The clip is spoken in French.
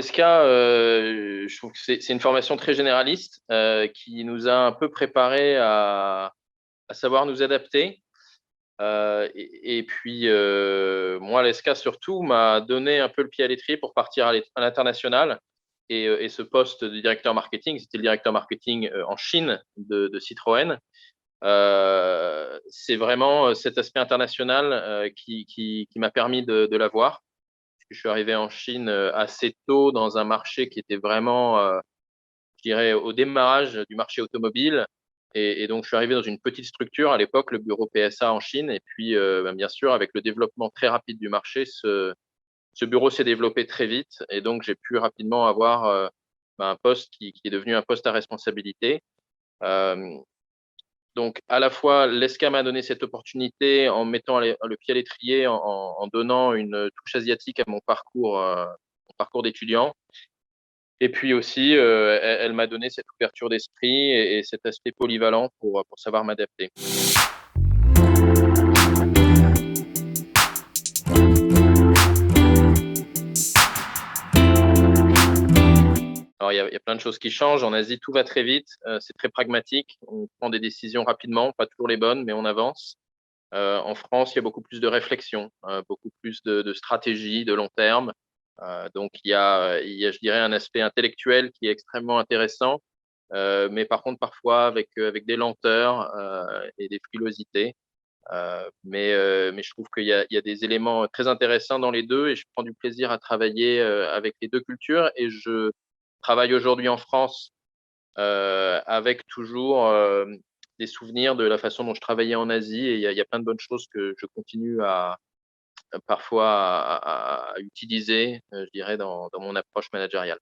l'ESCA, je trouve que c'est une formation très généraliste qui nous a un peu préparés à savoir nous adapter. Et puis, moi, l'ESCA surtout m'a donné un peu le pied à l'étrier pour partir à l'international. Et ce poste de directeur marketing, c'était le directeur marketing en Chine de Citroën. C'est vraiment cet aspect international qui m'a permis de l'avoir. Je suis arrivé en Chine assez tôt dans un marché qui était vraiment, je dirais, au démarrage du marché automobile. Et donc, je suis arrivé dans une petite structure à l'époque, le bureau PSA en Chine. Et puis, bien sûr, avec le développement très rapide du marché, ce bureau s'est développé très vite. Et donc, j'ai pu rapidement avoir un poste qui est devenu un poste à responsabilité. Euh, donc, à la fois, l'ESCA m'a donné cette opportunité en mettant le pied à l'étrier, en donnant une touche asiatique à mon parcours d'étudiant. Et puis aussi, elle m'a donné cette ouverture d'esprit et cet aspect polyvalent pour savoir m'adapter. Alors, il y a plein de choses qui changent. En Asie, tout va très vite. C'est très pragmatique. On prend des décisions rapidement, pas toujours les bonnes, mais on avance. En France, il y a beaucoup plus de réflexion, beaucoup plus de stratégie, de long terme. Donc, je dirais, un aspect intellectuel qui est extrêmement intéressant, mais par contre, parfois avec des lenteurs et des frilosités. Mais je trouve il y a des éléments très intéressants dans les deux et je prends du plaisir à travailler avec les deux cultures. Et je travaille aujourd'hui en France avec toujours des souvenirs de la façon dont je travaillais en Asie. Et il y a plein de bonnes choses que je continue parfois à utiliser, je dirais, dans mon approche managériale.